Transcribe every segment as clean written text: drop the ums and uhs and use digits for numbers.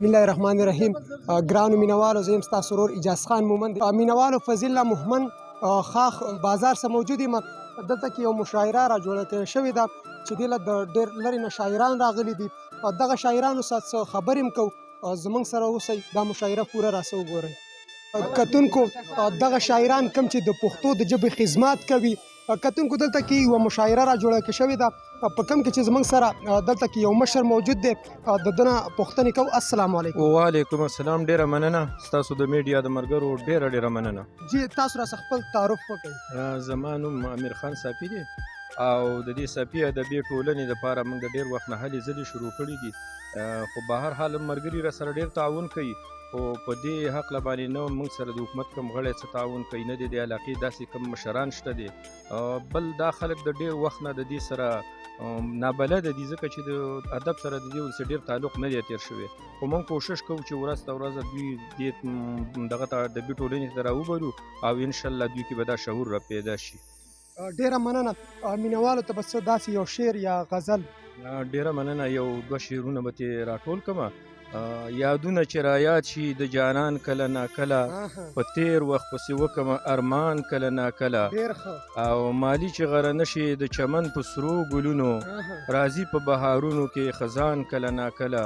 بسم الله الرحمن الرحیم. ګرانو مینوالو، زه یم ستاسو ورور اجاز خان مومند. مینوالو، فضل الله مهمن خاخ بازار سره موجود یم. دلته کې یو مشاعره را جوړه شوې ده چې دې له د ډېر لرې نه شاعران راغلي دي. دغه شاعرانو سره څه خبرې هم کوو. زموږ سره اوسئ، دا مشاعره پوره راسه وګورئ. کتونکو، دغه شاعران کوم چې د پښتو د ژبې خدمت کوي، کتونکو دلته کې یوه مشاعره را جوړه شوې ده په کوم کې چې زموږ سره دلته کې یو مشر موجود دی. د ده نه پوښتنې کوو. السلام علیکم. وعلیکم السلام. ډېره مننه ستاسو د میډیا د ملګرو، ډېره مننه. جی، تاسو راڅخه خپل تعارف وکړئ. زما نوم امیر خان صافي دی او د دې صافي ادبي ټولنې دپاره موږ د ډېر وخت نه هلې ځلې شروع کړي دي، خو به هر حال ملګري را سره ډېر تعاون کوي، خو په دې هکله باندې نه موږ سره د حکومت کوم غړی څه تعاون کوي، نه د دې علاقې داسې کوم مشران شته دي. بل دا خلک د ډېر وخت نه د دې سره نابلده دي، ځکه چې د ادب سره د دې ورسې ډېر تعلق نه دی تېر شوی. خو موږ کوشش کوو چې ورځ ته ورځ دوی دې دغه ته ادبي ټولنې ته راوبلو او انشاءالله دوی کې به دا شعور را پیدا شي. ډېره مننه. مینوالو ته به څه داسې یو شعر یا غزل؟ ډېره مننه. یو دوه شعرونه به ترې راټول کړمه. یادونه چې رایاد شي د جانان کله ناکله، په تیر وخت پسې وکمه ارمان کله ناکله، او مالی چې غره نشي د چمن په سرو ګلونو، راځي په بهارونو کې خزان کله ناکله،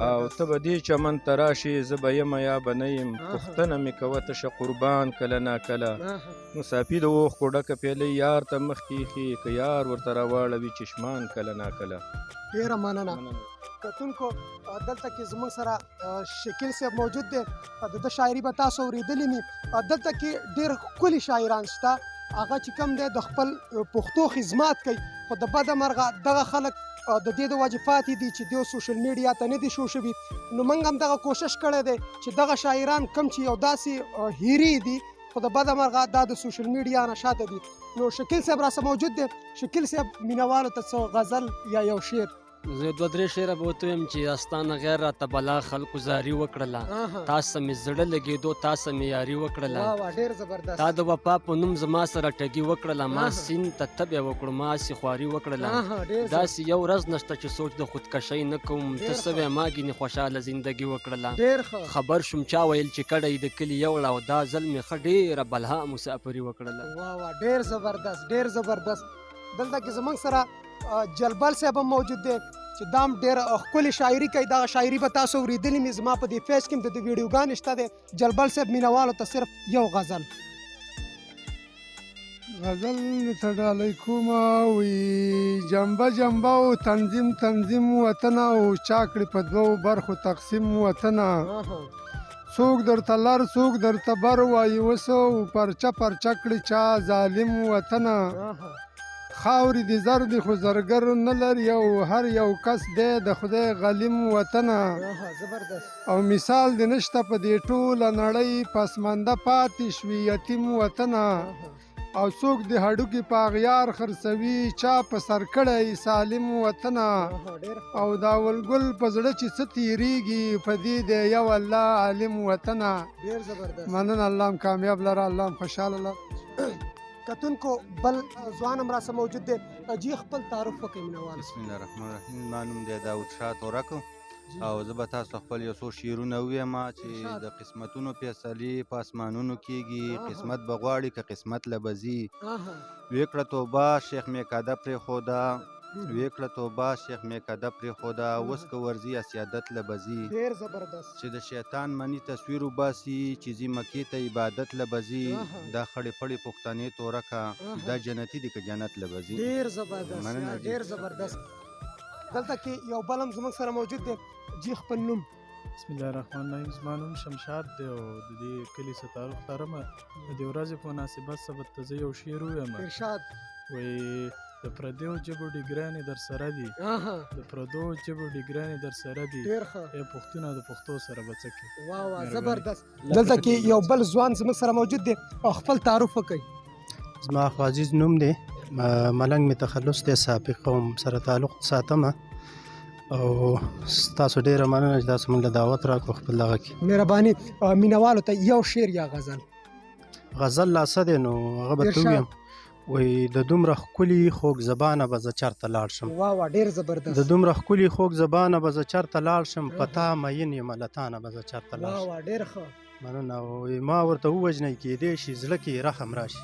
او ته به دې چمن ته راشې زه به یم یا به نه یم، پوښتنه مې کوه تشه قربان کله ناکله. صافي د اوښکو ډکه پیاله یار ته مخکې ایښي، که یار ورته راواړوي چشمان کله ناکله. ډېره مننه. کتونکو، دلته کې زموږ سره شکیل صاحب موجود دی. د ده شاعري به تاسو اورېدلې وي. دلته کې ډېر ښکلي شاعران شته، هغه چې کوم دی د خپل پښتو خدمت کوي، خو د بده مرغه دغه خلک د دې د وجې پاتې دي چې دوی سوشل میډیا ته نه دي شو شوي. نو موږ هم دغه کوشش کړی دی چې دغه شاعران کوم چې یو داسې هیرې دي، خو د بده مرغه دا د سوشل میډیا نه شاته دي. نو شکیل صاحب راسره موجود دی. شکیل صاحب، مینوالو ته څه غزل یا یو شعر؟ زه دوه درې شعره به ورته ویم چې استانه غیر راته بلا خلکو زاري وکړله، تاسو مې زړه لګېدو تاسو مې یاري وکړله، تا د وفا په نوم زما سره ټګي وکړله، ما سیند ته تبې وکړو ما سې خواري وکړله، داسې یو ورځ نشته چې سوچ د خودکشۍ نه کوم، ته سوی ما ګینې خوشحاله زندګي وکړله، خبر شوم چا ویل چې کډی د کلي یوړه او دا ځل مې ښه ډېره بلها مسافري وکړله. ډېر زبردست، ډېر زبردست. دلته کې زموږ سره جلبل صاحب هم موجود دی چې دا هم ډېره ښکلې شاعري کوي. دغه شاعري به تاسو اورېدلې مې، زما په دې پیج کې هم د دې ویډیوګانې شته دی. جلبل صاحب، مینوالو ته صرف یو غزل. غزل ته ډالۍ کومه وي جنبه جنبه او تنظیم تنظیم وطنه، او چا کړي په دوو برخو تقسیم وطنه، څوک درته لر څوک درته بر وایي وسو، پرچه پرچه کړي چا ظالم وطنه، خاورې دې زر دي خو زرګر نه لري، او هر یو کس دی د خدای غلیم وطنه، او مثال دې نشته په دې ټوله نړۍ، پسمانده پاتې شوي یتیم وطنه، او څوک دې هډوکي په اغیار خرڅوي چا په سر کړی سالم وطنه، او دا ولګل په زړه چې څه تیریږي په دې دی یو الله عالم وطنه. مننه. الله هم کامیاب لره، الله هم خوشحاله لره. کتونکو، بل ځوان هم راسره موجود دی. جی، خپل تعارف وکړئ مینوال. بسم الله الرحمن الرحیم. زما نوم دی داود شاه تورک، او زه به تاسو خپل یو څو شعرونه ووایم چې د قسمتونو فیصلې په اسمانونو کېږي، قسمت به غواړي که قسمت له به ځي، ویې کړه توبه شیخ میکاده پرېښوده، ویې کړه توبه شیخ میکده پرېښوده، اوس که ورځي اسیادت له به ځي، چې د شیطان مني تصویر وباسي، چې ځي مکې ته عبادت له به ځي، دا خړې پړې پښتنې تورکه دا جنتي دي که جنت له به ځي. ډېر زبردست، ډېر زبردست. دلته کې یو بل هم زموږ سره موجود دی. جی، خپل نوم؟ بسم الله الرحمن الرحیم. زما نوم شمشاد دی او د دې کلي څه تعارف لرم. د دې ورځې په مناسبت سبت ته زه یو شعر ووایم. ارشاد. وایي د پردیو ژبو ډیګرانې در سره دي، د پردو ژبو ډیګرانې در سره دي، ای پښتونه د پښتو سره به څه کوي. واه، زبردست. دلته کې یو بل ځوان زموږ سره موجود دی، او خپل تعارف وکړئ. زما خو عزیز نوم دی، ملنګ مې تخلص دی، صافي قوم سره تعلق ساتم، او ستاسو ډېره مننه چې تاسو موږ له دعوت راکړو خپل دغه کې. مهرباني. مینوالو ته یو شعر یا غزل؟ غزل لا څه دی نو هغه به ته ووایم. وایي د دومره ښکلي خوږ زبانه به زه چېرته لاړ شم واه ډېر زبردست د دومره ښکلي خوږ زبانه به زه چېرته لاړ شم په تا مین یم له تا نه به زه چېرته لاړ شم واه ډېر ښه مننه وایي ما ورته ووژنی کېدی شي زړه کې رحم راشي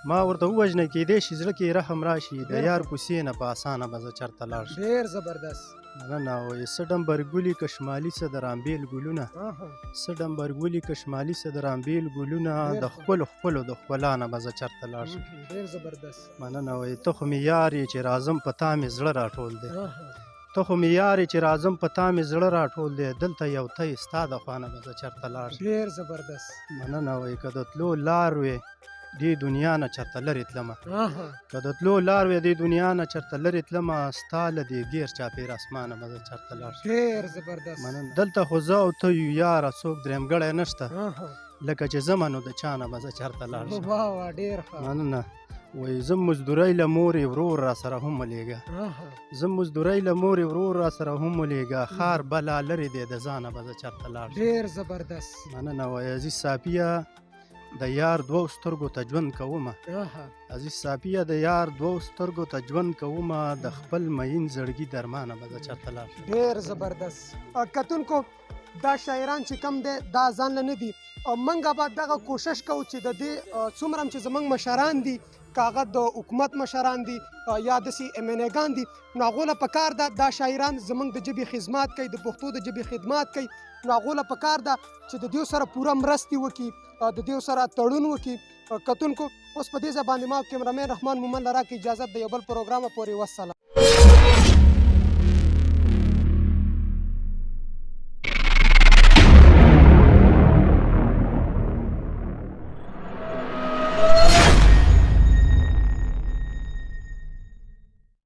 ما ورته ووژنی کېدی شي زړه کې رحم راشي د یار کوڅې نه په اسانه به زه چېرته لاړ شم ډېر زبردست مننه وایي څه ډمبرګولي که شمالي څه د رامبېل ګلونه څه ډمبرګولي که شمالي څه د رامبېل ګلونه د ښکلو ښکلو د ښکلا نه به زه چېرته لاړ شم ډېر زبردست مننه وایي ته خو مې یار یې چې راځم په تا مې زړه راټول دی ته خو مې یار یې چې راځم په تا مې زړه راټول دی دلته یو تی ستا د خوا نه به زه چېرته لاړ شم ډېر زبردست مننه وایي که د تلو لار وې دې دنیا نه چېرته لرې تلمه که د تلو لار وې دې دنیا نه چېرته لرې تلمه ستا له دې ګیر چاپېر اسمانه به زه چېرته لاړ شم ډېر زبردست مننه دلته خو زه او ته یو یاره څوک درېمګړی نشته لکه چې ځمه نو د چا نه به زه چېرته لاړ شم واه ډېر ښه مننه وایي زه مزدورۍ له مورې ورور را سره هم ولېږه زه مزدورۍ له مورې ورور را سره هم ولېږه ښار بلا لرې دی د ځانه به زه چېرته لاړ شم ډېر زبردست مننه وایي عزیز صافیه د یار دوو سترګو ته ژوند کومه عزیز صافیه د یار دوو سترګو ته ژوند کومه د خپل مین زړګي درمانه به زه چېرته لاړ شم ډېر زبردست کتونکو دا شاعران چې کم دی دا ځان له نه دي موږ به دغه کوشش کوو چې د دې څومره هم چې زموږ مشران دي که هغه د حکومت مشران دي یا داسې MNA دي نو هغو له پکار ده دا شاعران زموږ د ژبې خدمات کوي د پښتو د ژبې خدمات کوي نو هغو له پکار ده چې د دې سره پوره مرستې وکړي د دې سره تړون وکړي کتونکو اوس په دې ځای باندې ما کیمرامین رحمان مومن له راکړي اجازت د یو بل پروګرامه پورې وسلام